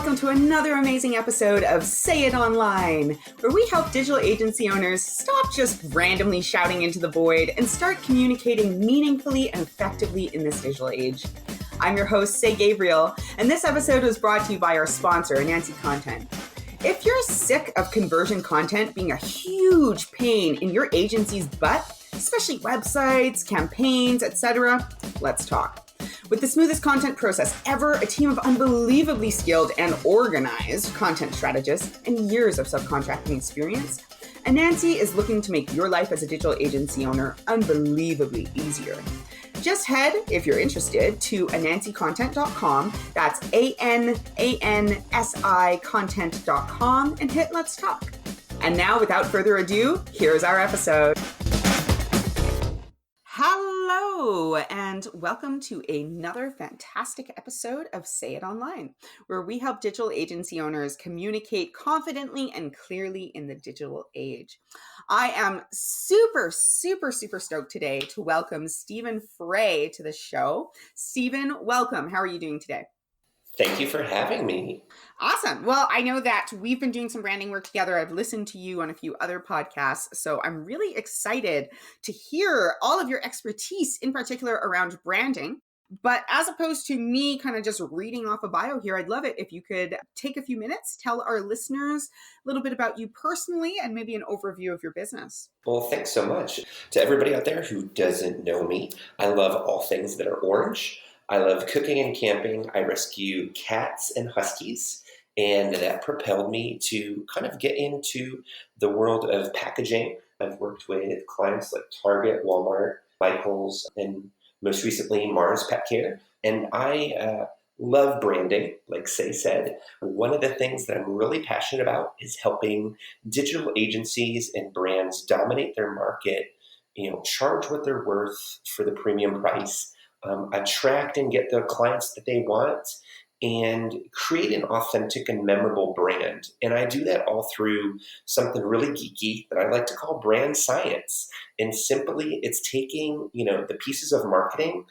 welcome to another amazing episode of Say It Online, where we help digital agency owners stop just randomly shouting into the void and start communicating meaningfully and effectively in this digital age. I'm your host, Say Gabriel, and this episode was brought to you by our sponsor, Nancy Content. If you're sick of conversion content being a huge pain in your agency's butt, especially websites, campaigns, etc., let's talk. With the smoothest content process ever, a team of unbelievably skilled and organized content strategists, and years of subcontracting experience, Anansi is looking to make your life as a digital agency owner unbelievably easier. Just head, if you're interested, to anansicontent.com, that's ANANSI content.com, and hit Let's Talk. And now, without further ado, here's our episode. Hello, and welcome to another fantastic episode of Say It Online, where we help digital agency owners communicate confidently and clearly in the digital age. I am super stoked today to welcome Staeven Frey to the show. Staeven, welcome. How are you doing today? Thank you for having me. Awesome. Well, I know that we've been doing some branding work together. I've listened to you on a few other podcasts, so I'm really excited to hear all of your expertise, in particular around branding. But as opposed to me kind of just reading off a bio here, I'd love it if you could take a few minutes, tell our listeners a little bit about you personally and maybe an overview of your business. Well, thanks so much. To everybody out there who doesn't know me, I love all things that are orange. I love cooking and camping. I rescue cats and huskies, and that propelled me to kind of get into the world of packaging. I've worked with clients like Target, Walmart, Michaels, and most recently Mars Pet Care. And I love branding, like Say said. One of the things that I'm really passionate about is helping digital agencies and brands dominate their market, charge what they're worth for the premium price, attract and get the clients that they want, and create an authentic and memorable brand. And I do that all through something really geeky that I like to call brand science. And simply, it's taking, the pieces of marketing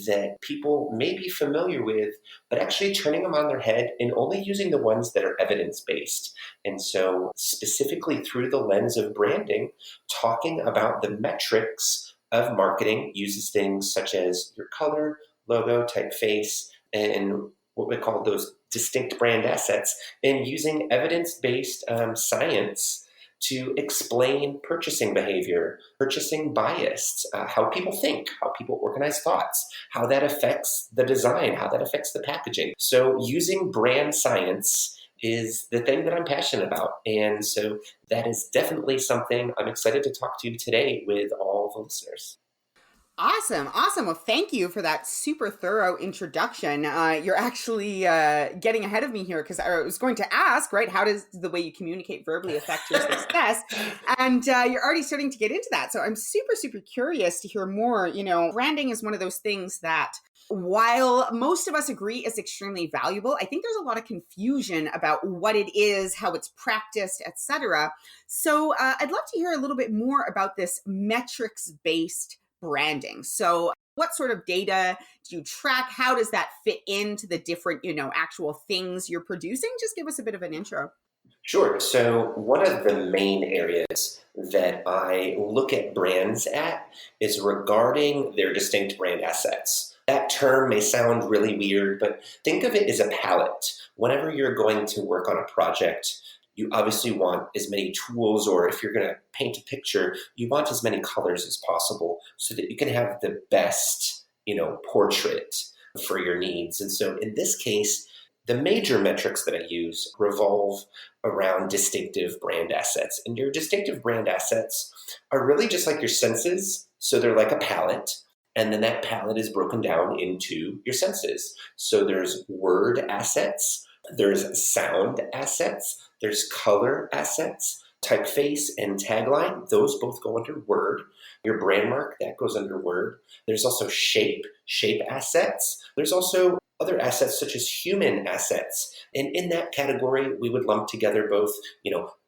that people may be familiar with, but actually turning them on their head and only using the ones that are evidence-based. And so specifically through the lens of branding, talking about the metrics of marketing uses things such as your color, logo, typeface, and what we call those distinct brand assets, and using evidence-based science to explain purchasing behavior, purchasing bias, how people think, how people organize thoughts, how that affects the design, how that affects the packaging. So using brand science is the thing that I'm passionate about. And so that is definitely something I'm excited to talk to you today with all the listeners. Awesome. Well, thank you for that super thorough introduction. You're actually getting ahead of me here because I was going to ask, right, how does the way you communicate verbally affect your success? And you're already starting to get into that. So I'm super curious to hear more. Branding is one of those things that, while most of us agree is extremely valuable, I think there's a lot of confusion about what it is, how it's practiced, etc. So I'd love to hear a little bit more about this metrics-based branding. So what sort of data do you track? How does that fit into the different, actual things you're producing? Just give us a bit of an intro. Sure. So one of the main areas that I look at brands at is regarding their distinct brand assets. That term may sound really weird, but think of it as a palette. Whenever you're going to work on a project, you obviously want as many tools, or if you're going to paint a picture, you want as many colors as possible so that you can have the best, portrait for your needs. And so in this case, the major metrics that I use revolve around distinctive brand assets. And your distinctive brand assets are really just like your senses. So they're like a palette. And then that palette is broken down into your senses. So there's word assets, there's sound assets, there's color assets, typeface and tagline. Those both go under word. Your brand mark, that goes under word. There's also shape assets. There's also other assets such as human assets. And in that category, we would lump together both,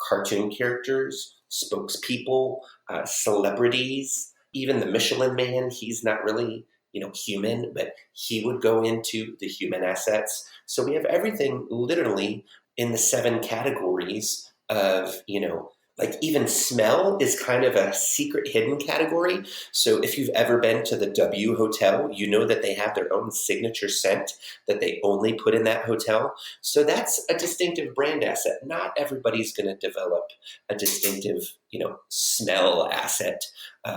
cartoon characters, spokespeople, celebrities, even the Michelin Man. He's not really, human, but he would go into the human assets. So we have everything literally in the 7 categories of, like even smell is kind of a secret hidden category. So if you've ever been to the W Hotel, you know that they have their own signature scent that they only put in that hotel. So that's a distinctive brand asset. Not everybody's going to develop a distinctive, smell asset.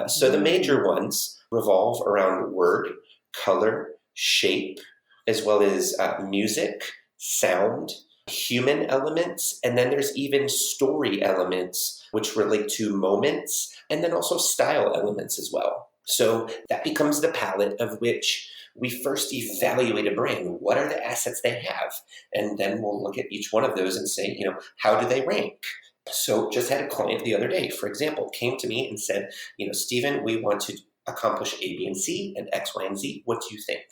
So the major ones revolve around word, color, shape, as well as music, sound, human elements, and then there's even story elements, which relate to moments, and then also style elements as well. So that becomes the palette of which we first evaluate a brand. What are the assets they have? And then we'll look at each one of those and say, how do they rank? So just had a client the other day, for example, came to me and said, Staeven, we want to accomplish A, B, and C, and X, Y, and Z. What do you think?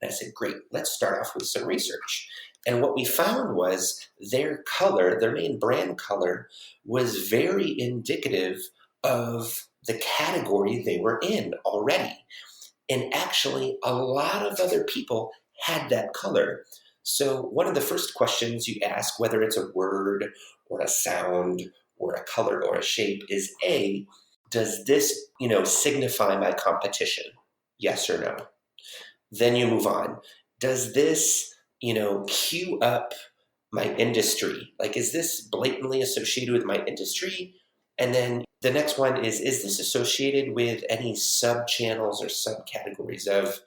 And I said, great, let's start off with some research. And what we found was their color, their main brand color, was very indicative of the category they were in already. And actually, a lot of other people had that color. So one of the first questions you ask, whether it's a word or a sound or a color or a shape, is A, does this, signify my competition? Yes or no? Then you move on. Does this cue up my industry? Like, is this blatantly associated with my industry? And then the next one is this associated with any sub-channels or subcategories of,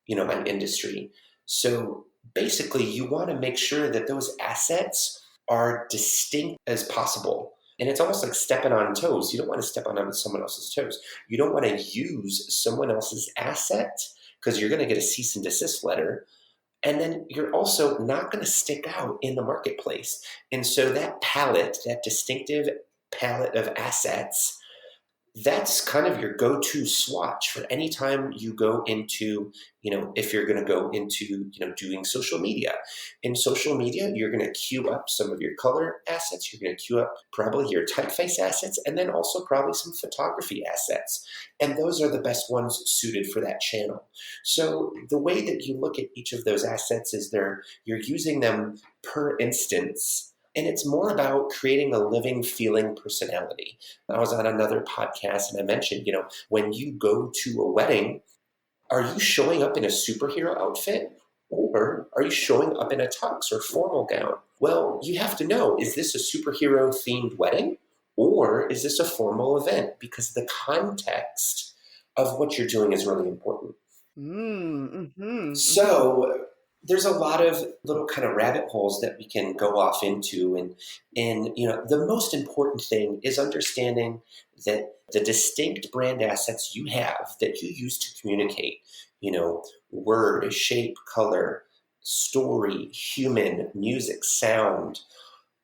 my industry? So basically, you want to make sure that those assets are distinct as possible. And it's almost like stepping on toes. You don't want to step on someone else's toes. You don't want to use someone else's asset because you're going to get a cease and desist letter. And then you're also not going to stick out in the marketplace. And so that palette, that distinctive palette of assets, that's kind of your go-to swatch for any time you go into, if you're going to go into, doing social media. In social media, you're going to queue up some of your color assets. You're going to queue up probably your typeface assets, and then also probably some photography assets. And those are the best ones suited for that channel. So the way that you look at each of those assets is you're using them per instance. And it's more about creating a living, feeling personality. I was on another podcast and I mentioned, when you go to a wedding, are you showing up in a superhero outfit or are you showing up in a tux or formal gown? Well, you have to know, is this a superhero themed wedding or is this a formal event? Because the context of what you're doing is really important. So there's a lot of little kind of rabbit holes that we can go off into. And the most important thing is understanding that the distinct brand assets you have that you use to communicate, word, shape, color, story, human, music, sound,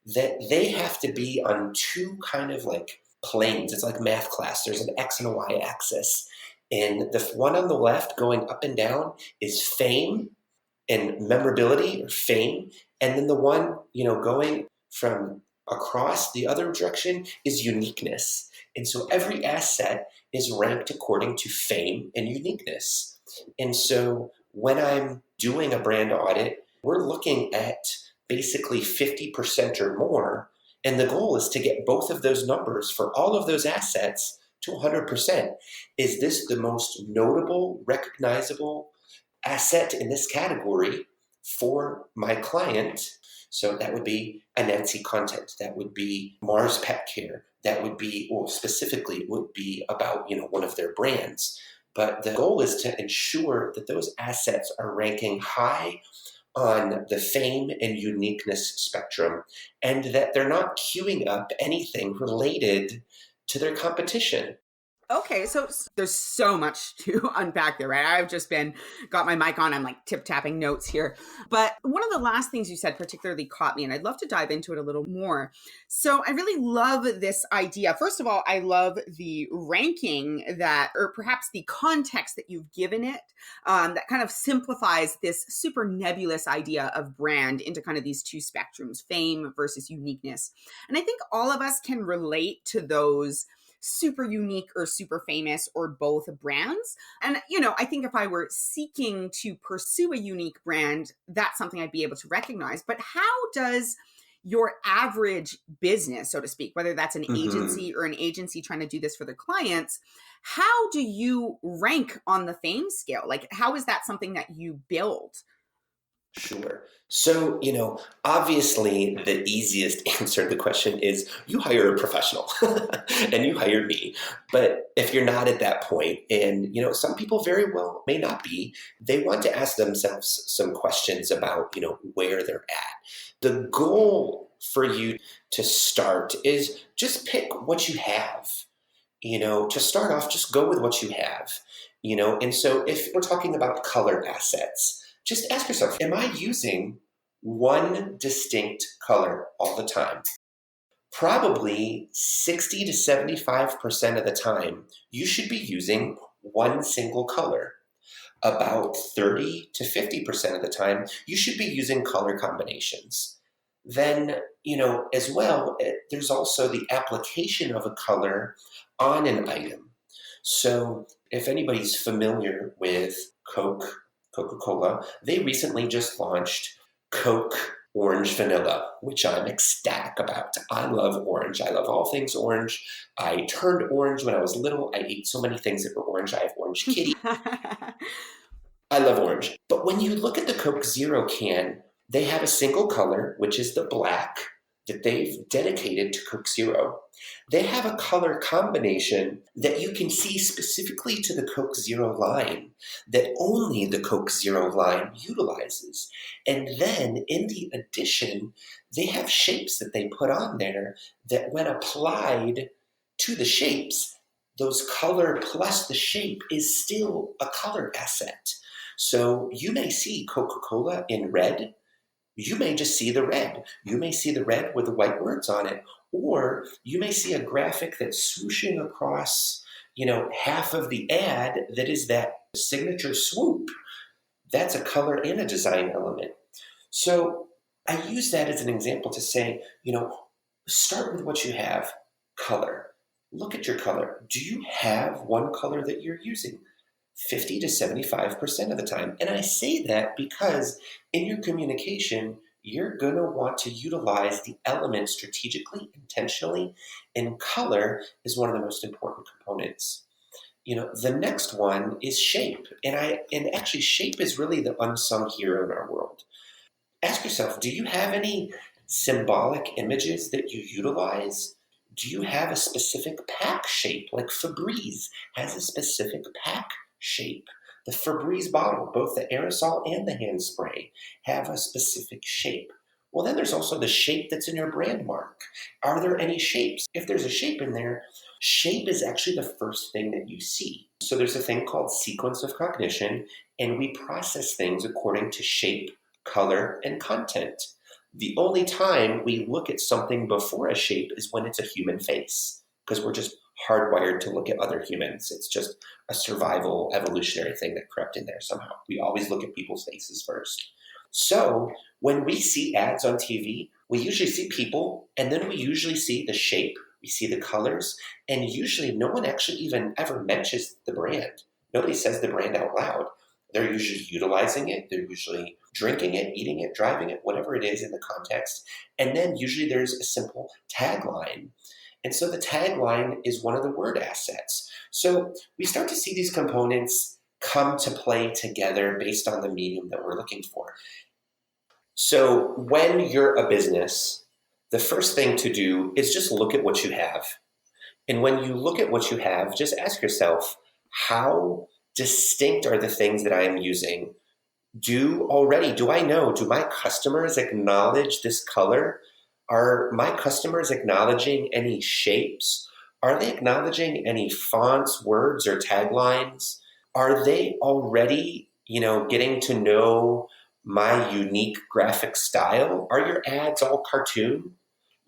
that they have to be on 2 kind of like planes. It's like math class. There's an X and a Y axis. And the one on the left going up and down is fame and memorability or fame. And then the one, going from across the other direction is uniqueness. And so every asset is ranked according to fame and uniqueness. And so when I'm doing a brand audit, we're looking at basically 50% or more. And the goal is to get both of those numbers for all of those assets to 100%. Is this the most notable, recognizable asset in this category for my client? So that would be a Nancy content. That would be Mars Pet Care. That would be, or specifically it would be about, one of their brands. But the goal is to ensure that those assets are ranking high on the fame and uniqueness spectrum and that they're not queuing up anything related to their competition. Okay, so there's so much to unpack there, right? I've just got my mic on, I'm like tip-tapping notes here. But one of the last things you said particularly caught me, and I'd love to dive into it a little more. So I really love this idea. First of all, I love the ranking or perhaps the context that you've given it, that kind of simplifies this super nebulous idea of brand into kind of these 2 spectrums, fame versus uniqueness. And I think all of us can relate to those super unique or super famous or both brands. And, I think if I were seeking to pursue a unique brand, that's something I'd be able to recognize. But how does your average business, so to speak, whether that's an agency or an agency trying to do this for their clients, how do you rank on the fame scale? Like, how is that something that you build? Sure. So, obviously the easiest answer to the question is you hire a professional and you hire me. But if you're not at that point, and, some people very well may not be, they want to ask themselves some questions about, where they're at. The goal for you to start is just pick what you have. To start off, just go with what you have. And so if we're talking about color assets, just ask yourself, am I using one distinct color all the time? Probably 60 to 75% of the time, you should be using one single color. About 30 to 50% of the time, you should be using color combinations. Then, as well, there's also the application of a color on an item. So if anybody's familiar with Coca-Cola, they recently just launched Coke Orange Vanilla, which I'm ecstatic about. I love orange. I love all things orange. I turned orange when I was little. I ate so many things that were orange. I have orange kitty. I love orange. But when you look at the Coke Zero can, they have a single color, which is the black, that they've dedicated to Coke Zero. They have a color combination that you can see specifically to the Coke Zero line that only the Coke Zero line utilizes. And then in the addition, they have shapes that they put on there that when applied to the shapes, those color plus the shape is still a color asset. So you may see Coca-Cola in red. You may just see the red. You may see the red with the white words on it, or you may see a graphic that's swooshing across, half of the ad that is that signature swoop. That's a color and a design element. So I use that as an example to say, start with what you have, color. Look at your color. Do you have one color that you're using? 50 to 75% of the time. And I say that because in your communication, you're going to want to utilize the element strategically, intentionally, and color is one of the most important components. The next one is shape. And actually shape is really the unsung hero in our world. Ask yourself, do you have any symbolic images that you utilize? Do you have a specific pack shape? Like Febreze has a specific pack shape. The Febreze bottle, both the aerosol and the hand spray, have a specific shape. Well, then there's also the shape that's in your brand mark. Are there any shapes? If there's a shape in there, shape is actually the first thing that you see. So there's a thing called sequence of cognition, and we process things according to shape, color, and content. The only time we look at something before a shape is when it's a human face, because we're just hardwired to look at other humans. It's just a survival evolutionary thing that crept in there somehow. We always look at people's faces first. So when we see ads on TV, we usually see people, and then we usually see the shape, we see the colors, and usually no one actually even ever mentions the brand. Nobody says the brand out loud. They're usually utilizing it. They're usually drinking it, eating it, driving it, whatever it is in the context. And then usually there's a simple tagline. And so the tagline is one of the word assets. So we start to see these components come to play together based on the medium that we're looking for. So when you're a business, the first thing to do is just look at what you have. And when you look at what you have, just ask yourself, how distinct are the things that I am using? Do my customers acknowledge this color? Are my customers acknowledging any shapes? Are they acknowledging any fonts, words, or taglines? Are they already, getting to know my unique graphic style? Are your ads all cartoon?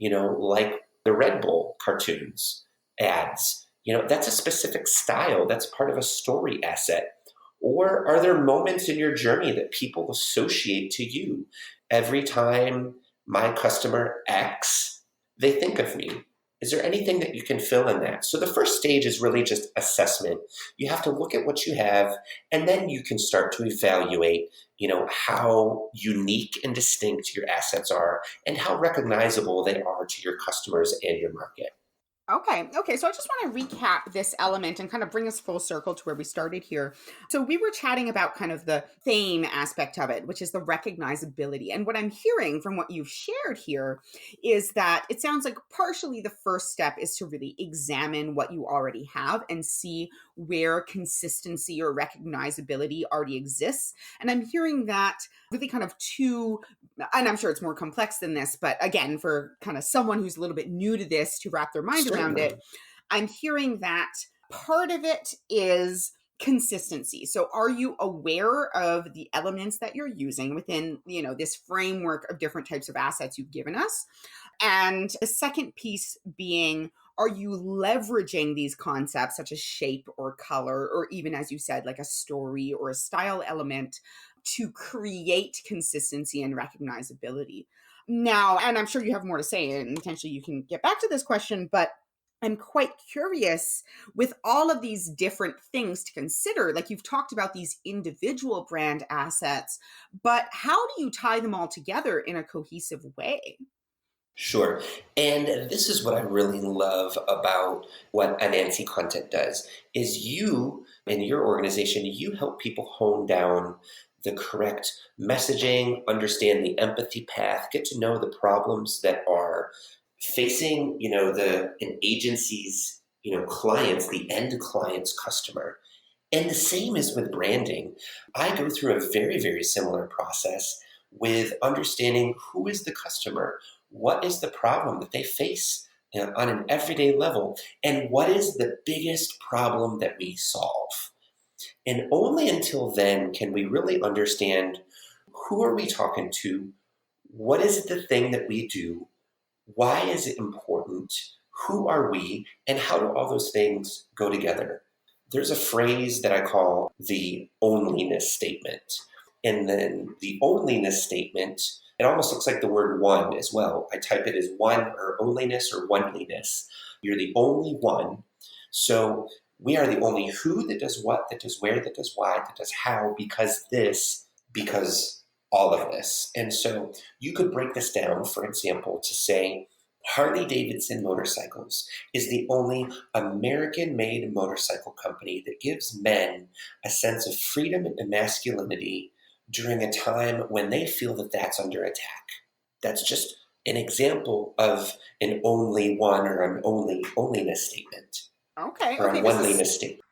Like the Red Bull cartoons ads. That's a specific style. That's part of a story asset. Or are there moments in your journey that people associate to you? Every time my customer X, they think of me. Is there anything that you can fill in that? So the first stage is really just assessment. You have to look at what you have, and then you can start to evaluate, how unique and distinct your assets are and how recognizable they are to your customers and your market. Okay. Okay. So I just want to recap this element and kind of bring us full circle to where we started here. So we were chatting about kind of the fame aspect of it, which is the recognizability. And what I'm hearing from what you've shared here is that it sounds like partially the first step is to really examine what you already have and see where consistency or recognizability already exists. And I'm hearing that really kind of two, and I'm sure it's more complex than this, but again, for kind of someone who's a little bit new to this to wrap their mind around it, Certainly. I'm hearing that part of it is consistency. So are you aware of the elements that you're using within, this framework of different types of assets you've given us? And the second piece being, are you leveraging these concepts such as shape or color, or even, as you said, like a story or a style element to create consistency and recognizability? Now, and I'm sure you have more to say, and potentially you can get back to this question, but I'm quite curious with all of these different things to consider. Like you've talked about these individual brand assets, but how do you tie them all together in a cohesive way? Sure. And this is what I really love about what Anansi Content does is you in your organization, you help people hone down the correct messaging, understand the empathy path, get to know the problems that are facing, an agency's, clients, the end client's customer. And the same is with branding. I go through a very, very similar process with understanding who is the customer, what is the problem that they face on an everyday level, and what is the biggest problem that we solve. And only until then can we really understand who are we talking to, what is it the thing that we do, why is it important, who are we, and how do all those things go together. There's a phrase that I call the onliness statement. And then the onliness statement, it almost looks like the word one as well. I type it as one or onliness or oneliness. You're the only one. So we are the only who that does what, that does where, that does why, that does how, because this, because all of this. And so you could break this down, for example, to say Harley Davidson Motorcycles is the only American-made motorcycle company that gives men a sense of freedom and masculinity during a time when they feel that that's under attack. That's just an example of an only one or an onliness statement Okay, or a okay, oneliness statement.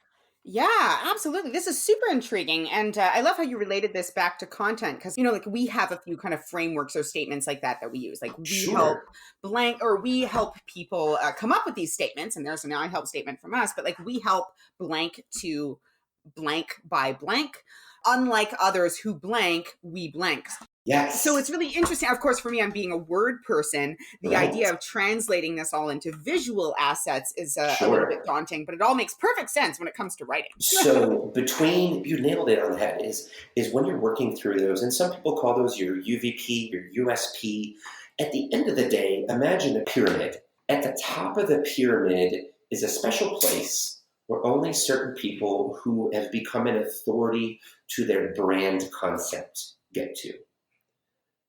yeah, absolutely. This is super intriguing. And I love how you related this back to content because, like we have a few kind of frameworks or statements like that we use. Like we help Sure. blank or we help people come up with these statements. And there's an I help statement from us, but like we help blank to blank by blank. Unlike others who blank, we blank. So it's Yes. really interesting. Of course, for me, I'm being a word person. The Right. idea of translating this all into visual assets is a little bit Sure. daunting, but it all makes perfect sense when it comes to writing. So between you nailed it on the head is when you're working through those, and some people call those your UVP, your USP. At the end of the day, imagine a pyramid. At the top of the pyramid is a special place where only certain people who have become an authority to their brand concept get to.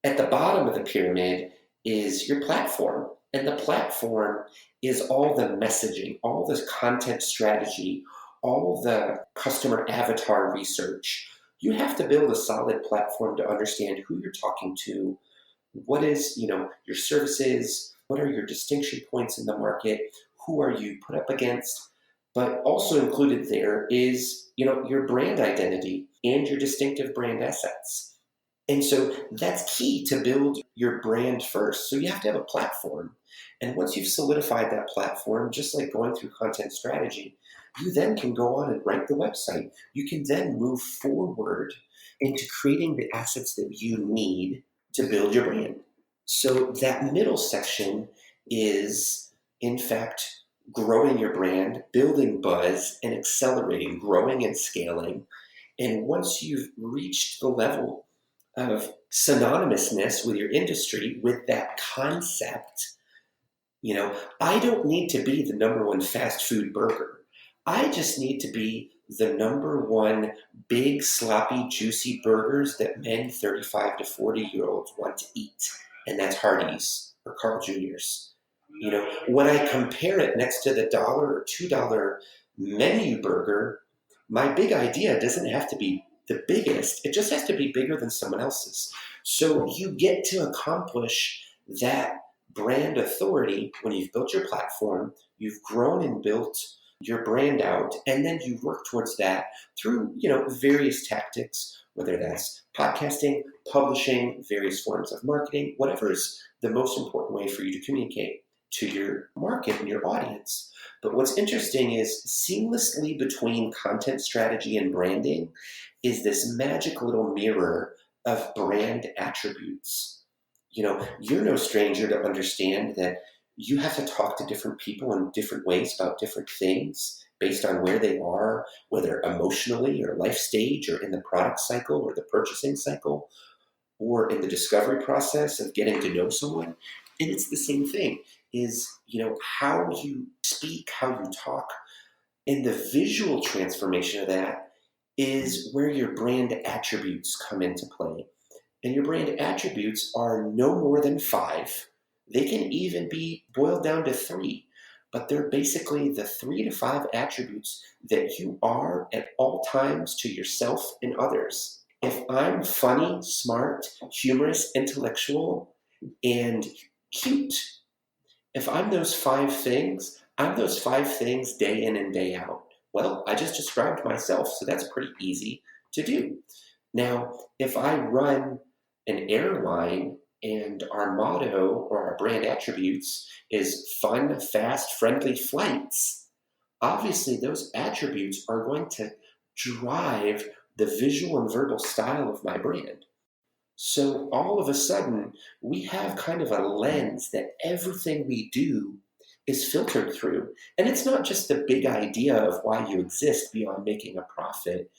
At the bottom of the pyramid is your platform. And the platform is all the messaging, all the content strategy, all the customer avatar research. You have to build a solid platform to understand who you're talking to, what is, your services, what are your distinction points in the market, who are you put up against. But also included there is, your brand identity and your distinctive brand assets. And so that's key to build your brand first. So you have to have a platform. And once you've solidified that platform, just like going through content strategy, you then can go on and write the website. You can then move forward into creating the assets that you need to build your brand. So that middle section is, in fact, growing your brand, building buzz, and accelerating, growing and scaling. And once you've reached the level of synonymousness with your industry, with that concept, I don't need to be the number one fast food burger. I just need to be the number one big, sloppy, juicy burgers that men 35 to 40-year-olds want to eat. And that's Hardee's or Carl Jr.'s. When I compare it next to the $1 or $2 menu burger, my big idea doesn't have to be the biggest. It just has to be bigger than someone else's. So you get to accomplish that brand authority when you've built your platform, you've grown and built your brand out, and then you work towards that through, various tactics, whether that's podcasting, publishing, various forms of marketing, whatever is the most important way for you to communicate to your market and your audience. But what's interesting is seamlessly between content strategy and branding is this magic little mirror of brand attributes. You're no stranger to understand that you have to talk to different people in different ways about different things based on where they are, whether emotionally or life stage or in the product cycle or the purchasing cycle or in the discovery process of getting to know someone. And it's the same thing is, how you speak, how you talk, and the visual transformation of that is where your brand attributes come into play. And your brand attributes are no more than 5. They can even be boiled down to 3, but they're basically the 3 to 5 attributes that you are at all times to yourself and others. If I'm funny, smart, humorous, intellectual, and cute, if I'm those 5 things, I'm those 5 things day in and day out. Well, I just described myself, so that's pretty easy to do. Now, if I run an airline and our motto or our brand attributes is fun, fast, friendly flights, obviously those attributes are going to drive the visual and verbal style of my brand. So all of a sudden, we have kind of a lens that everything we do is filtered through. And it's not just the big idea of why you exist beyond making a profit.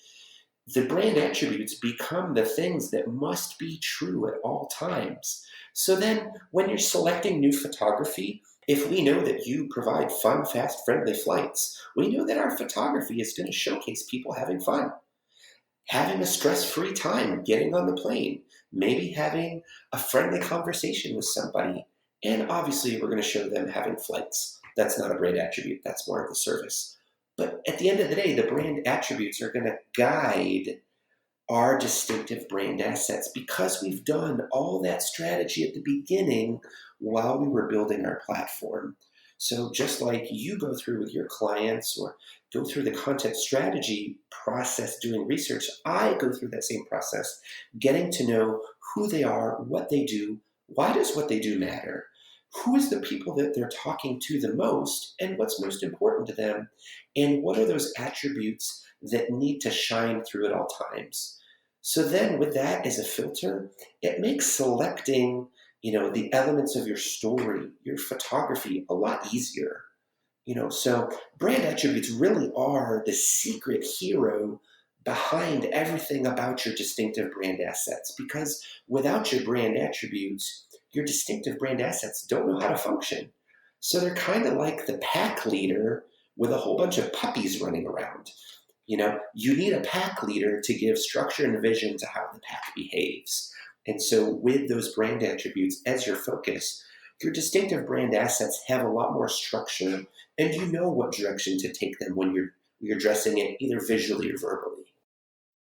The brand attributes become the things that must be true at all times. So then when you're selecting new photography, if we know that you provide fun, fast, friendly flights, we know that our photography is going to showcase people having fun, having a stress-free time, getting on the plane, maybe having a friendly conversation with somebody. And obviously we're going to show them having flights. That's not a brand attribute. That's more of the service. But at the end of the day, the brand attributes are going to guide our distinctive brand assets because we've done all that strategy at the beginning while we were building our platform. So just like you go through with your clients or go through the content strategy process doing research, I go through that same process, getting to know who they are, what they do, why does what they do matter, who is the people that they're talking to the most, and what's most important to them, and what are those attributes that need to shine through at all times. So then with that as a filter, it makes selecting, the elements of your story, your photography, a lot easier. So brand attributes really are the secret hero behind everything about your distinctive brand assets, because without your brand attributes, your distinctive brand assets don't know how to function. So they're kind of like the pack leader with a whole bunch of puppies running around. You need a pack leader to give structure and vision to how the pack behaves. And so with those brand attributes as your focus, your distinctive brand assets have a lot more structure, and you know what direction to take them when you're addressing it either visually or verbally.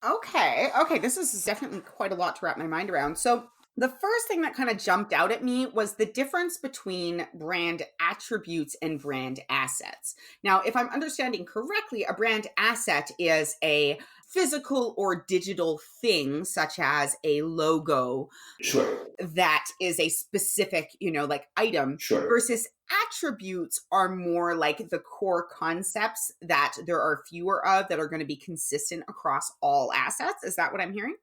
Okay, this is definitely quite a lot to wrap my mind around. So the first thing that kind of jumped out at me was the difference between brand attributes and brand assets. Now, if I'm understanding correctly, a brand asset is a physical or digital thing, such as a logo. Sure. That is a specific, item. Sure. Versus attributes are more like the core concepts that there are fewer of that are going to be consistent across all assets. Is that what I'm hearing?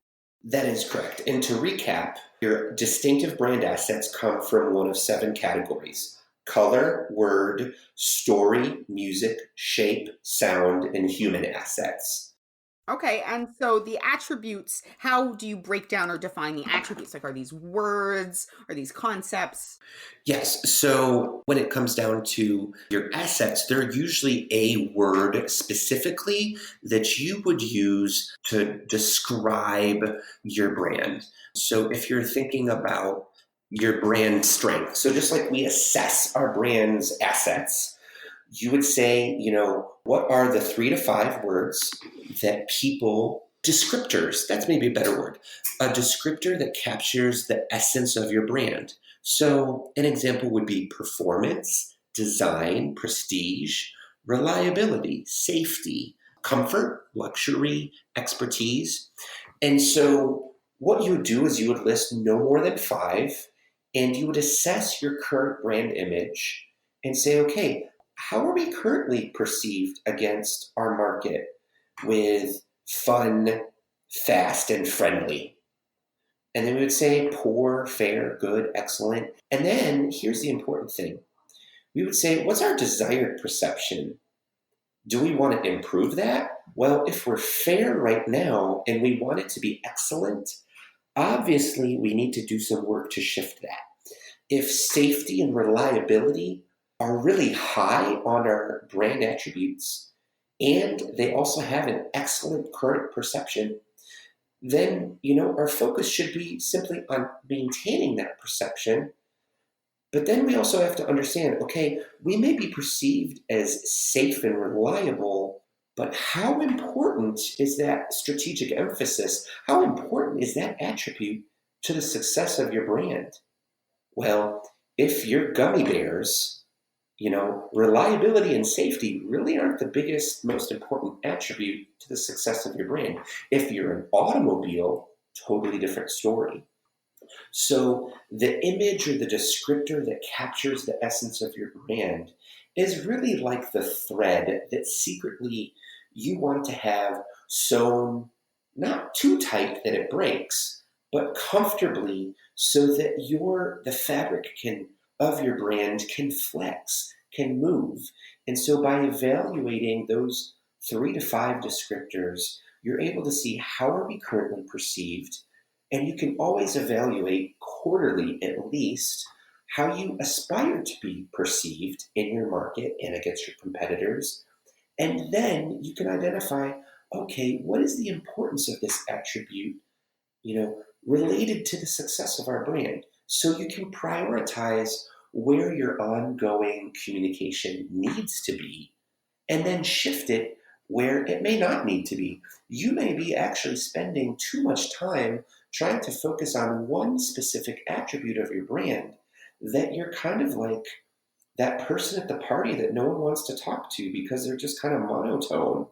That is correct. And to recap, your distinctive brand assets come from one of 7 categories: color, word, story, music, shape, sound, and human assets. Okay, and so the attributes, how do you break down or define the attributes? Like, are these words? Are these concepts? Yes. So when it comes down to your assets, they're usually a word specifically that you would use to describe your brand. So if you're thinking about your brand strength, so just like we assess our brand's assets, you would say, what are the 3 to 5 words that people, descriptors, that's maybe a better word, a descriptor that captures the essence of your brand. So an example would be performance, design, prestige, reliability, safety, comfort, luxury, expertise. And so what you would do is you would list no more than 5, and you would assess your current brand image and say, okay, how are we currently perceived against our market with fun, fast, and friendly? And then we would say poor, fair, good, excellent. And then here's the important thing. We would say, what's our desired perception? Do we want to improve that? Well, if we're fair right now and we want it to be excellent, obviously we need to do some work to shift that. If safety and reliability are really high on our brand attributes and they also have an excellent current perception, then our focus should be simply on maintaining that perception. But then we also have to understand, okay, we may be perceived as safe and reliable, but how important is that strategic emphasis? How important is that attribute to the success of your brand? Well, if you're gummy bears, reliability and safety really aren't the biggest, most important attribute to the success of your brand. If you're an automobile, totally different story. So the image or the descriptor that captures the essence of your brand is really like the thread that secretly you want to have sewn not too tight that it breaks, but comfortably so that the fabric of your brand can flex, can move. And so by evaluating those 3 to 5 descriptors, you're able to see how are we currently perceived, and you can always evaluate quarterly at least how you aspire to be perceived in your market and against your competitors. And then you can identify, okay, what is the importance of this attribute, related to the success of our brand? So you can prioritize where your ongoing communication needs to be and then shift it where it may not need to be. You may be actually spending too much time trying to focus on one specific attribute of your brand that you're kind of like that person at the party that no one wants to talk to because they're just kind of monotone.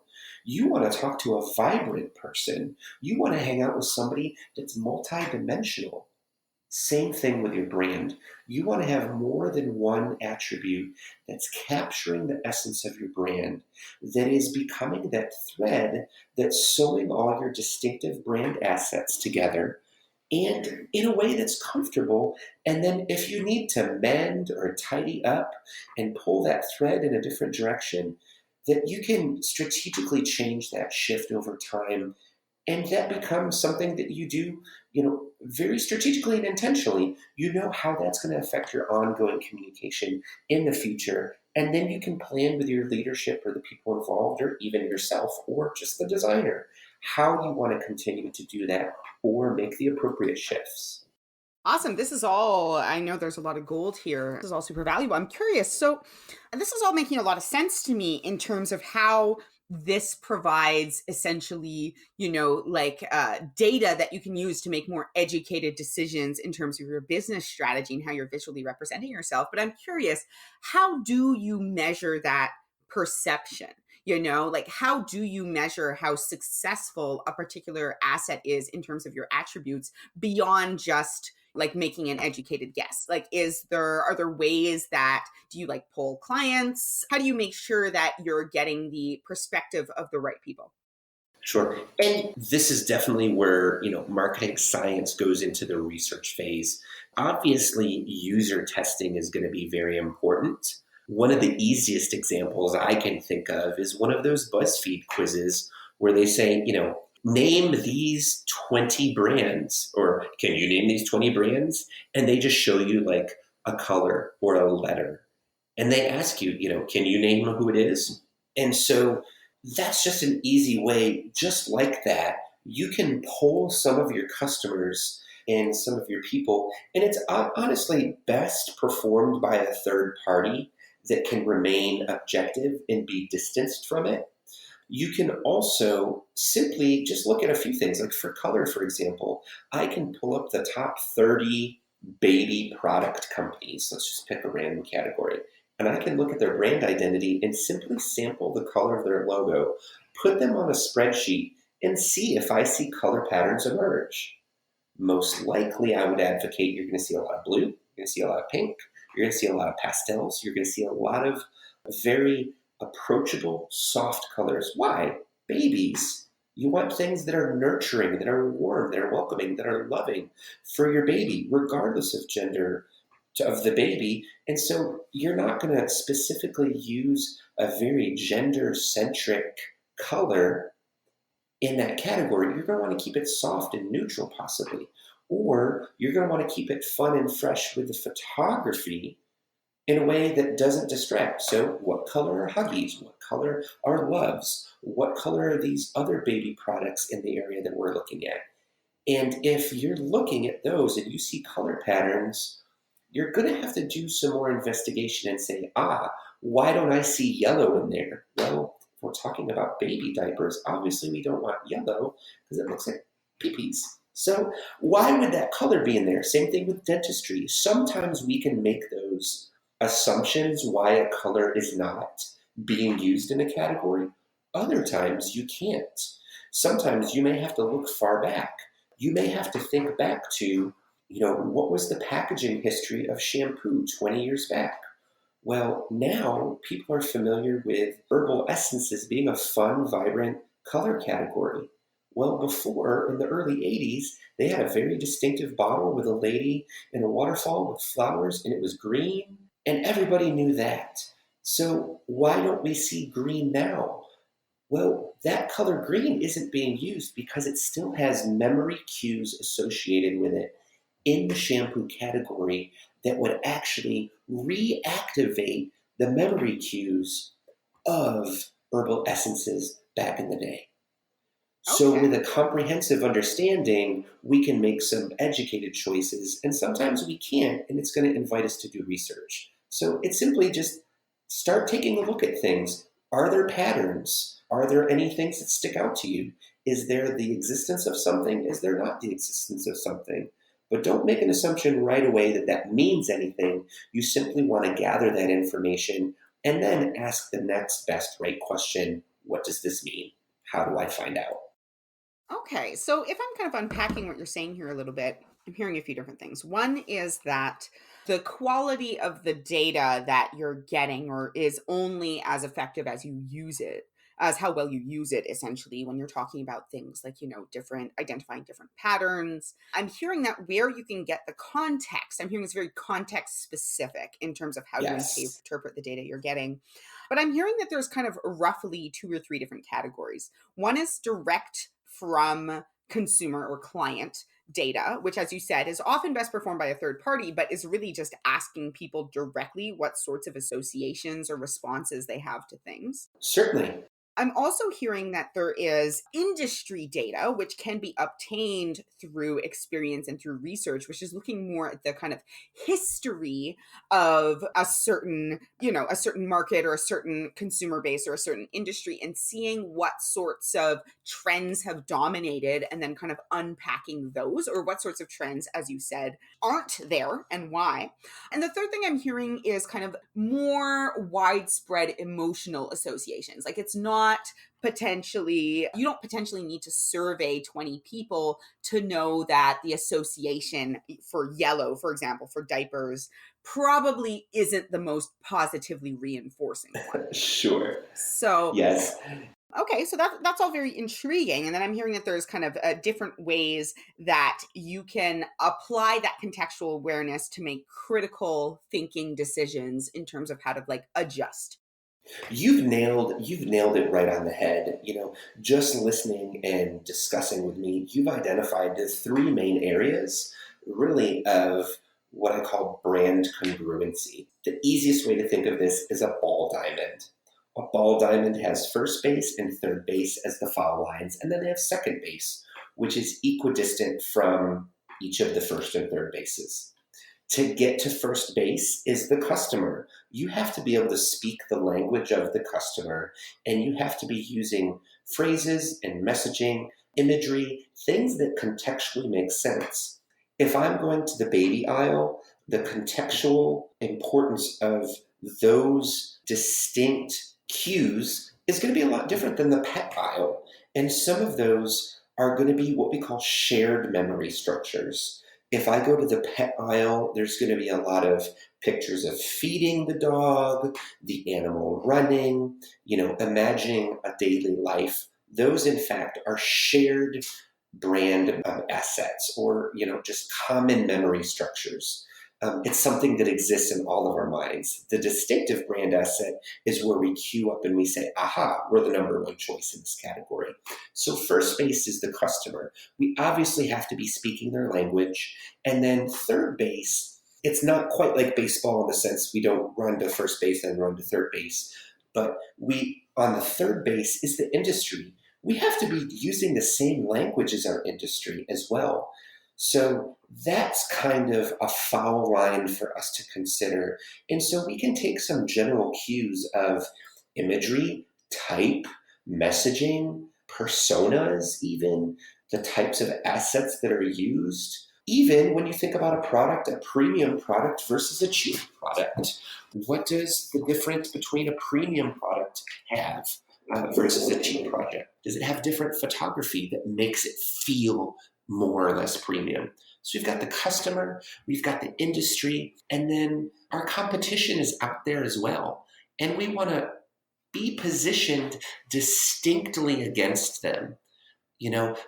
You want to talk to a vibrant person. You want to hang out with somebody that's multidimensional. Same thing with your brand. You want to have more than one attribute that's capturing the essence of your brand, that is becoming that thread that's sewing all your distinctive brand assets together and in a way that's comfortable. And then if you need to mend or tidy up and pull that thread in a different direction, that you can strategically change that shift over time, and that becomes something that you do, very strategically and intentionally. You know how that's going to affect your ongoing communication in the future. And then you can plan with your leadership or the people involved or even yourself or just the designer how you want to continue to do that or make the appropriate shifts. Awesome. This is all, I know there's a lot of gold here. This is all super valuable. I'm curious. So, this is all making a lot of sense to me in terms of how this provides essentially, data that you can use to make more educated decisions in terms of your business strategy and how you're visually representing yourself. But I'm curious, how do you measure that perception? How do you measure how successful a particular asset is in terms of your attributes beyond just like making an educated guess? Like, are there ways that, do you like poll clients? How do you make sure that you're getting the perspective of the right people? Sure. And this is definitely where, marketing science goes into the research phase. Obviously, user testing is going to be very important. One of the easiest examples I can think of is one of those BuzzFeed quizzes where they say, name these 20 brands, or can you name these 20 brands? And they just show you like a color or a letter. And they ask you, can you name who it is? And so that's just an easy way, just like that. You can poll some of your customers and some of your people, and it's honestly best performed by a third party that can remain objective and be distanced from it. You can also simply just look at a few things. Like for color, for example, I can pull up the top 30 baby product companies. Let's just pick a random category. And I can look at their brand identity and simply sample the color of their logo, put them on a spreadsheet, and see if I see color patterns emerge. Most likely, I would advocate you're going to see a lot of blue, you're going to see a lot of pink, you're going to see a lot of pastels, you're going to see a lot of very approachable, soft colors. Why? Babies. You want things that are nurturing, that are warm, that are welcoming, that are loving for your baby, regardless of gender of the baby. And so you're not going to specifically use a very gender-centric color in that category. You're going to want to keep it soft and neutral, possibly. Or you're going to want to keep it fun and fresh with the photography in a way that doesn't distract. So what color are Huggies? What color are Loves? What color are these other baby products in the area that we're looking at? And if you're looking at those and you see color patterns, you're going to have to do some more investigation and say, why don't I see yellow in there? Well, if we're talking about baby diapers, obviously we don't want yellow because it looks like pee-pees. So why would that color be in there? Same thing with dentistry. Sometimes we can make those assumptions why a color is not being used in a category. Other times you can't. Sometimes you may have to look far back. You may have to think back to, what was the packaging history of shampoo 20 years back? Well, now people are familiar with herbal essences being a fun, vibrant color category. Well, before, in the early 80s, they had a very distinctive bottle with a lady in a waterfall with flowers, and it was green. And everybody knew that. So why don't we see green now? Well, that color green isn't being used because it still has memory cues associated with it in the shampoo category that would actually reactivate the memory cues of herbal essences back in the day. So with a comprehensive understanding, we can make some educated choices, and sometimes we can't, and it's going to invite us to do research. So it's simply just start taking a look at things. Are there patterns? Are there any things that stick out to you? Is there the existence of something? Is there not the existence of something? But don't make an assumption right away that that means anything. You simply want to gather that information and then ask the next best right question. What does this mean? How do I find out? Okay, so if I'm kind of unpacking what you're saying here a little bit, I'm hearing a few different things. One is that the quality of the data that you're getting or is only as effective as you use it, as how well you use it, essentially, when you're talking about things like, identifying different patterns. I'm hearing that where you can get the context, I'm hearing it's very context specific in terms of how you interpret the data you're getting. But I'm hearing that there's kind of roughly 2 or 3 different categories. One is direct from consumer or client data, which, as you said, is often best performed by a third party, but is really just asking people directly what sorts of associations or responses they have to things. Certainly. I'm also hearing that there is industry data, which can be obtained through experience and through research, which is looking more at the kind of history of a certain market or a certain consumer base or a certain industry and seeing what sorts of trends have dominated and then kind of unpacking those, or what sorts of trends, as you said, aren't there and why. And the third thing I'm hearing is kind of more widespread emotional associations. Like it's not you don't potentially need to survey 20 people to know that the association for yellow, for example, for diapers, probably isn't the most positively reinforcing one. Sure. So, yes. Okay, so that's all very intriguing. And then I'm hearing that there's kind of different ways that you can apply that contextual awareness to make critical thinking decisions in terms of how to adjust. You've nailed it right on the head. Just listening and discussing with me, you've identified the three main areas really of what I call brand congruency. The easiest way to think of this is a ball diamond. A ball diamond has first base and third base as the foul lines, and then they have second base, which is equidistant from each of the first and third bases. To get to first base is the customer. You have to be able to speak the language of the customer, and you have to be using phrases and messaging, imagery, things that contextually make sense. If I'm going to the baby aisle, the contextual importance of those distinct cues is going to be a lot different than the pet aisle. And some of those are going to be what we call shared memory structures. If I go to the pet aisle, there's going to be a lot of pictures of feeding the dog, the animal running, imagining a daily life. Those, in fact, are shared brand assets or, just common memory structures. It's something that exists in all of our minds. The distinctive brand asset is where we queue up and we say, aha, we're the number one choice in this category. So first base is the customer. We obviously have to be speaking their language. And then third base, it's not quite like baseball in the sense we don't run to first base and run to third base. But on the third base is the industry. We have to be using the same language as our industry as well. So that's kind of a foul line for us to consider. And so we can take some general cues of imagery, type, messaging, personas, even the types of assets that are used. Even when you think about a product, a premium product versus a cheap product, what does the difference between a premium product have versus a cheap product? Does it have different photography that makes it feel more or less premium? So we've got the customer, we've got the industry, and then our competition is out there as well. And we want to be positioned distinctly against them.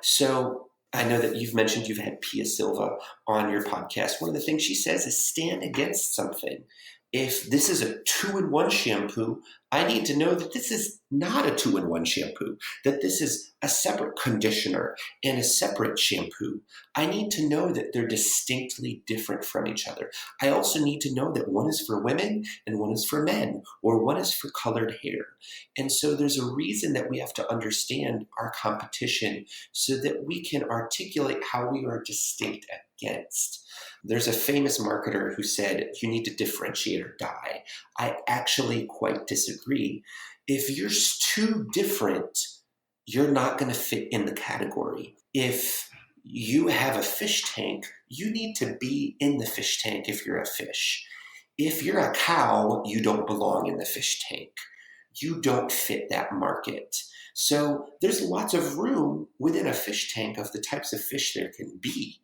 So I know that you've mentioned you've had Pia Silva on your podcast. One of the things she says is stand against something. If this is a 2-in-1 shampoo, I need to know that this is not a 2-in-1 shampoo, that this is a separate conditioner and a separate shampoo. I need to know that they're distinctly different from each other. I also need to know that one is for women and one is for men, or one is for colored hair. And so there's a reason that we have to understand our competition so that we can articulate how we are distinct against. There's a famous marketer who said, you need to differentiate or die. I actually quite disagree. If you're too different, you're not going to fit in the category. If you have a fish tank, you need to be in the fish tank if you're a fish. If you're a cow, you don't belong in the fish tank. You don't fit that market. So there's lots of room within a fish tank of the types of fish there can be.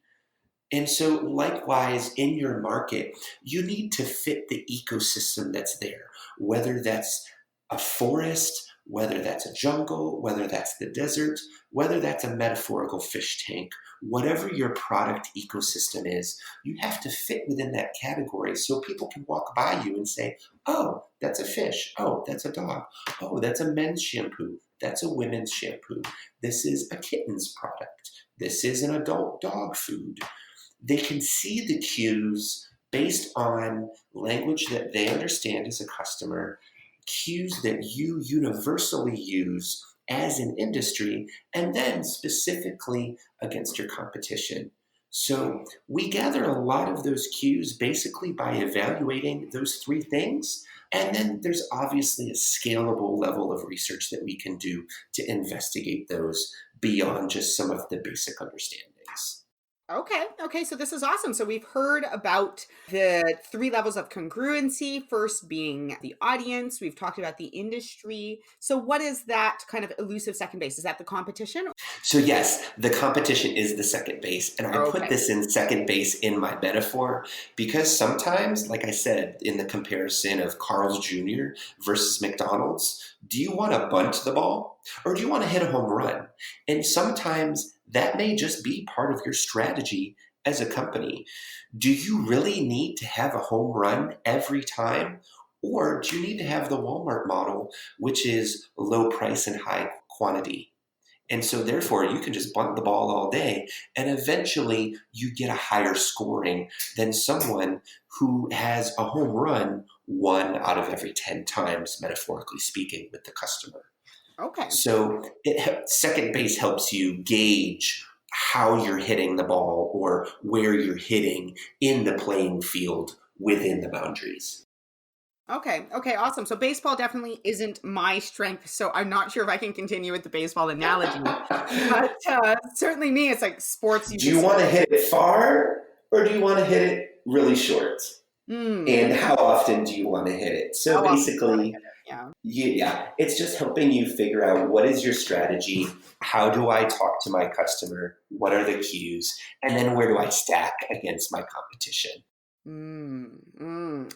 And so likewise, in your market, you need to fit the ecosystem that's there, whether that's a forest, whether that's a jungle, whether that's the desert, whether that's a metaphorical fish tank, whatever your product ecosystem is, you have to fit within that category so people can walk by you and say, oh, that's a fish. Oh, that's a dog. Oh, that's a men's shampoo. That's a women's shampoo. This is a kitten's product. This is an adult dog food. They can see the cues based on language that they understand as a customer, cues that you universally use as an industry, and then specifically against your competition. So we gather a lot of those cues basically by evaluating those three things. And then there's obviously a scalable level of research that we can do to investigate those beyond just some of the basic understandings. Okay. So this is awesome. So we've heard about the three levels of congruency, first being the audience. We've talked about the industry. So what is that kind of elusive second base? Is that the competition? So yes, the competition is the second base. And I put this in second base in my metaphor because sometimes, like I said, in the comparison of Carl's Jr. versus McDonald's, do you want to bunt the ball or do you want to hit a home run? And sometimes that may just be part of your strategy as a company. Do you really need to have a home run every time? Or do you need to have the Walmart model, which is low price and high quantity? And so therefore you can just bunt the ball all day and eventually you get a higher scoring than someone who has a home run 1 out of every 10 times, metaphorically speaking, with the customer. Okay. So second base helps you gauge how you're hitting the ball or where you're hitting in the playing field within the boundaries. Okay. Okay. Awesome. So baseball definitely isn't my strength. So I'm not sure if I can continue with the baseball analogy. But certainly me, it's like sports. Do you want to hit it far or do you want to hit it really short? And how often do you want to hit it? So basically, yeah, it's just helping you figure out what is your strategy, how do I talk to my customer, what are the cues, and then where do I stack against my competition.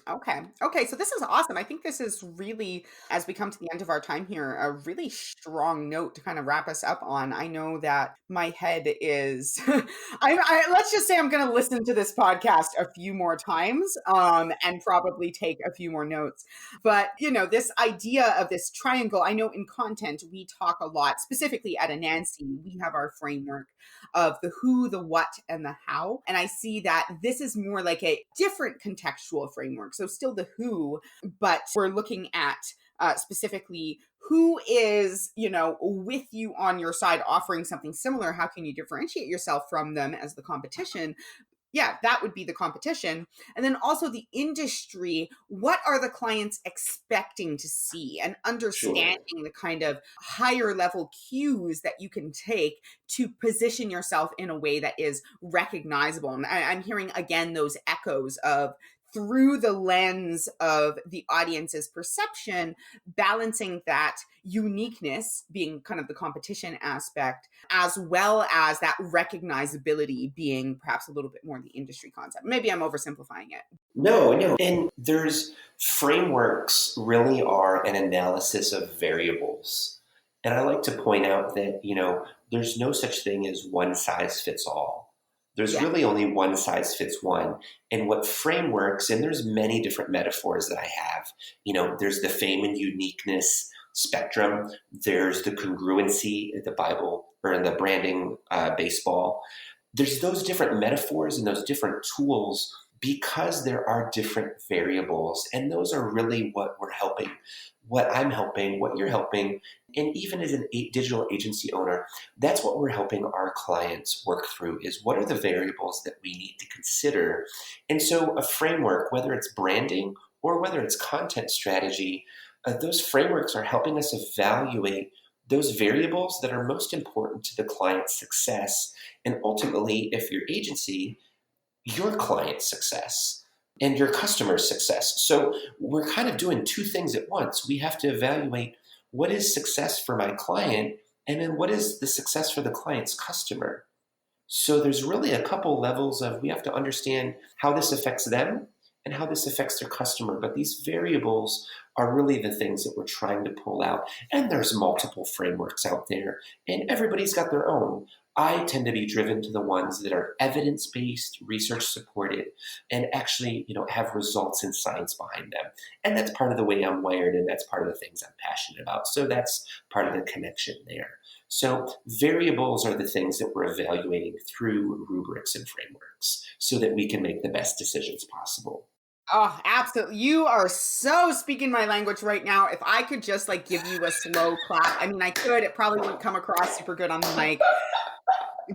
Okay. Okay. So this is awesome. I think this is really, as we come to the end of our time here, a really strong note to kind of wrap us up on. I know that my head is, let's just say I'm going to listen to this podcast a few more times, and probably take a few more notes. But, this idea of this triangle, I know in content, we talk a lot, specifically at Anansi, we have our framework of the who, the what, and the how. And I see that this is more like a different contextual framework. So still the who, but we're looking at specifically who is, with you on your side offering something similar. How can you differentiate yourself from them as the competition? Yeah, that would be the competition. And then also the industry, what are the clients expecting to see, and understanding the kind of higher level cues that you can take to position yourself in a way that is recognizable. And I'm hearing again those echoes of through the lens of the audience's perception, balancing that uniqueness being kind of the competition aspect, as well as that recognizability being perhaps a little bit more the industry concept. Maybe I'm oversimplifying it. No. And there's frameworks really are an analysis of variables. And I like to point out that, there's no such thing as one size fits all. There's really only one size fits one. And what frameworks, and there's many different metaphors that I have, there's the fame and uniqueness spectrum. There's the congruency in the Bible or in the branding baseball. There's those different metaphors and those different tools because there are different variables. And those are really what we're helping, what I'm helping, what you're helping. And even as a digital agency owner, that's what we're helping our clients work through is what are the variables that we need to consider. And so a framework, whether it's branding or whether it's content strategy, those frameworks are helping us evaluate those variables that are most important to the client's success. And ultimately, if your agency, your client's success and your customer's success. So we're kind of doing two things at once. We have to evaluate what is success for my client and then what is the success for the client's customer. So there's really a couple levels of we have to understand how this affects them and how this affects their customer. But these variables are really the things that we're trying to pull out. And there's multiple frameworks out there, and everybody's got their own. I tend to be driven to the ones that are evidence-based, research-supported, and actually, have results and science behind them. And that's part of the way I'm wired, and that's part of the things I'm passionate about. So that's part of the connection there. So variables are the things that we're evaluating through rubrics and frameworks so that we can make the best decisions possible. Oh, absolutely. You are so speaking my language right now. If I could just give you a slow clap, I mean, I could, it probably wouldn't come across super good on the mic.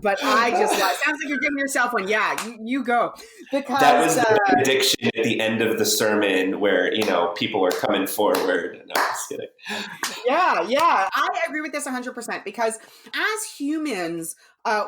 But I just sounds like you're giving yourself one. Yeah, you go. Because that was the prediction at the end of the sermon where, people were coming forward. No, I'm just kidding. Yeah. I agree with this 100% because as humans,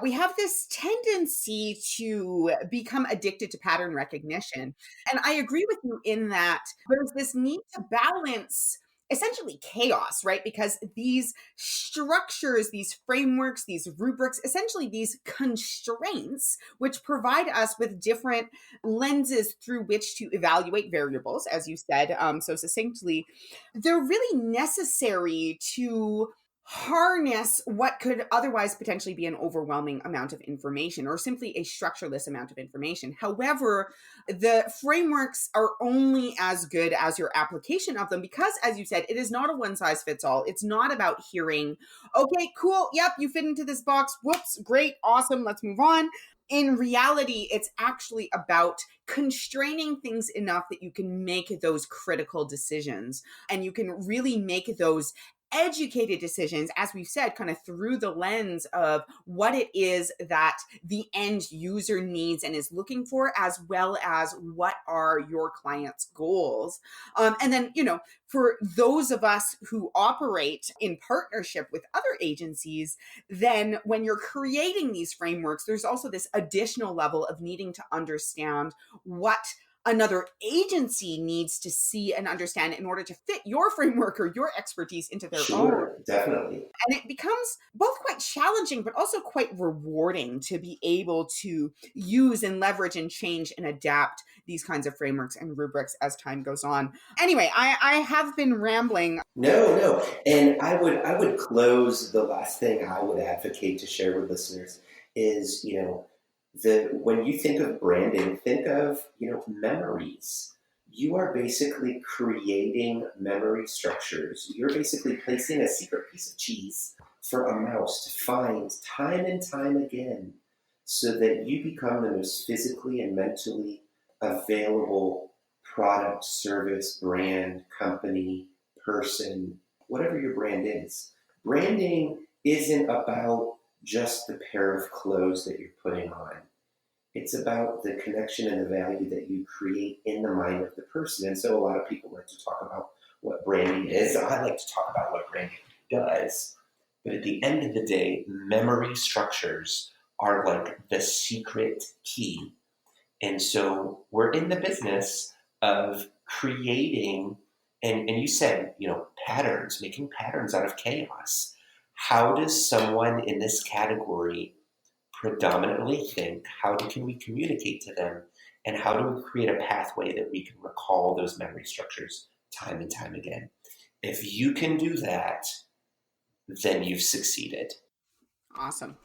we have this tendency to become addicted to pattern recognition. And I agree with you in that there's this need to balance essentially chaos, right? Because these structures, these frameworks, these rubrics, essentially these constraints, which provide us with different lenses through which to evaluate variables, as you said so succinctly, they're really necessary to harness what could otherwise potentially be an overwhelming amount of information or simply a structureless amount of information. However, the frameworks are only as good as your application of them because, as you said, it is not a one size fits all. It's not about hearing, okay, cool, yep, you fit into this box. Whoops, great, awesome, let's move on. In reality, it's actually about constraining things enough that you can make those critical decisions and you can really make those educated decisions, as we've said, kind of through the lens of what it is that the end user needs and is looking for, as well as what are your client's goals. And then, for those of us who operate in partnership with other agencies, then when you're creating these frameworks, there's also this additional level of needing to understand what another agency needs to see and understand in order to fit your framework or your expertise into their own. Sure, definitely. And it becomes both quite challenging, but also quite rewarding to be able to use and leverage and change and adapt these kinds of frameworks and rubrics as time goes on. Anyway, I have been rambling. No. And I would close, the last thing I would advocate to share with listeners is, when you think of branding, think of, memories. You are basically creating memory structures. You're basically placing a secret piece of cheese for a mouse to find time and time again so that you become the most physically and mentally available product, service, brand, company, person, whatever your brand is. Branding isn't about just the pair of clothes that you're putting on. It's about the connection and the value that you create in the mind of the person. And so a lot of people like to talk about what branding is. I like to talk about what branding does. But at the end of the day, memory structures are like the secret key. And so we're in the business of creating, and you said, patterns, making patterns out of chaos. How does someone in this category predominantly think? How can we communicate to them? And how do we create a pathway that we can recall those memory structures time and time again? If you can do that, then you've succeeded. Awesome.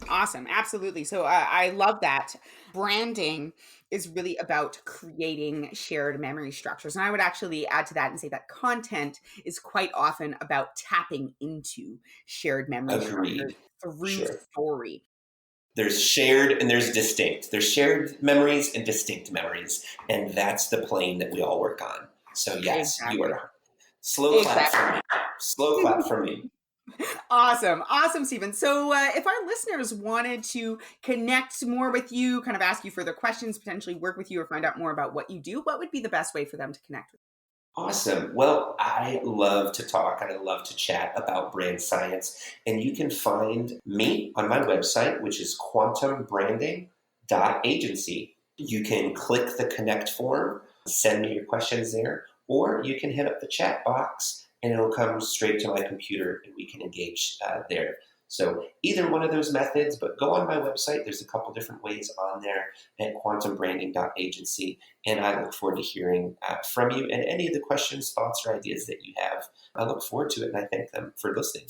Absolutely. So I love that. Branding is really about creating shared memory structures. And I would actually add to that and say that content is quite often about tapping into shared memory structures through story. There's shared and there's distinct. There's shared memories and distinct memories. And that's the plane that we all work on. So yes, exactly. You are. Slow clap for me. Slow clap for me. Awesome, Staeven. So if our listeners wanted to connect more with you, kind of ask you further questions, potentially work with you or find out more about what you do, what would be the best way for them to connect with you? Awesome. Well, I love to talk. I love to chat about brand science. And you can find me on my website, which is quantumbranding.agency. You can click the connect form, send me your questions there, or you can hit up the chat box and it'll come straight to my computer and we can engage there. So either one of those methods, but go on my website. There's a couple different ways on there at quantumbranding.agency. And I look forward to hearing from you and any of the questions, thoughts, or ideas that you have. I look forward to it and I thank them for listening.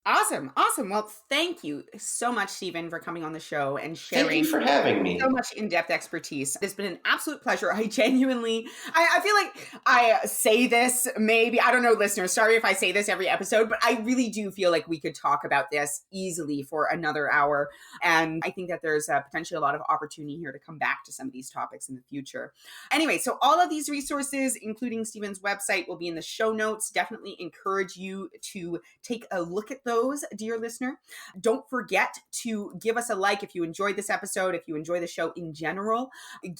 Awesome. Well, thank you so much, Staeven, for coming on the show and sharing. Thank you for having me. So much in-depth expertise. It's been an absolute pleasure. I genuinely, I feel like I say this, maybe, I don't know, listeners, sorry if I say this every episode, but I really do feel like we could talk about this easily for another hour. And I think that there's potentially a lot of opportunity here to come back to some of these topics in the future. Anyway, so all of these resources, including Staeven's website, will be in the show notes. Definitely encourage you to take a look at those, dear listener. Don't forget to give us a like if you enjoyed this episode, if you enjoy the show in general.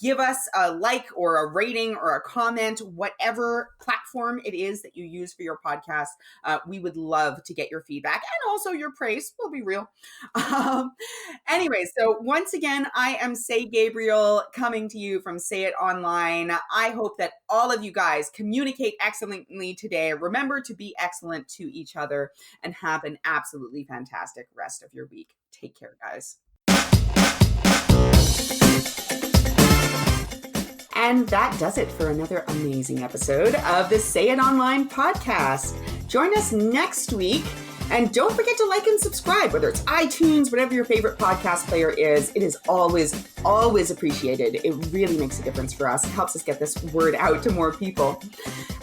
Give us a like or a rating or a comment, whatever platform it is that you use for your podcast. We would love to get your feedback and also your praise. We'll be real. Anyway, so once again, I am Say Gabriel coming to you from Say It Online. I hope that all of you guys communicate excellently today. Remember to be excellent to each other and have an absolutely fantastic rest of your week. Take care, guys. And that does it for another amazing episode of the Say It Online podcast. Join us next week And don't forget to like and subscribe, whether it's iTunes, whatever your favorite podcast player is. It is always, always appreciated. It really makes a difference for us. It helps us get this word out to more people.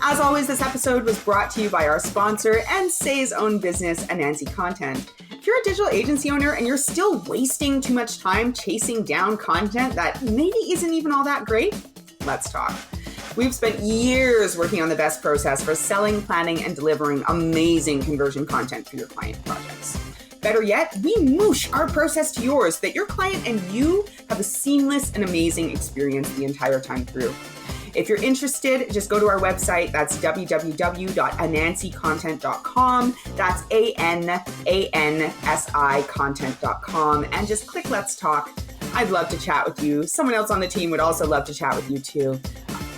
As always, this episode was brought to you by our sponsor and Say's own business, Anansi Content. If you're a digital agency owner and you're still wasting too much time chasing down content that maybe isn't even all that great, let's talk. We've spent years working on the best process for selling, planning, and delivering amazing conversion content for your client projects. Better yet, we moosh our process to yours so that your client and you have a seamless and amazing experience the entire time through. If you're interested, just go to our website. That's www.anansicontent.com. That's ANANSI content.com. And just click Let's Talk. I'd love to chat with you. Someone else on the team would also love to chat with you too.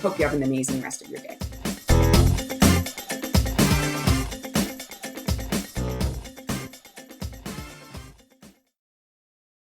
Hope you have an amazing rest of your day.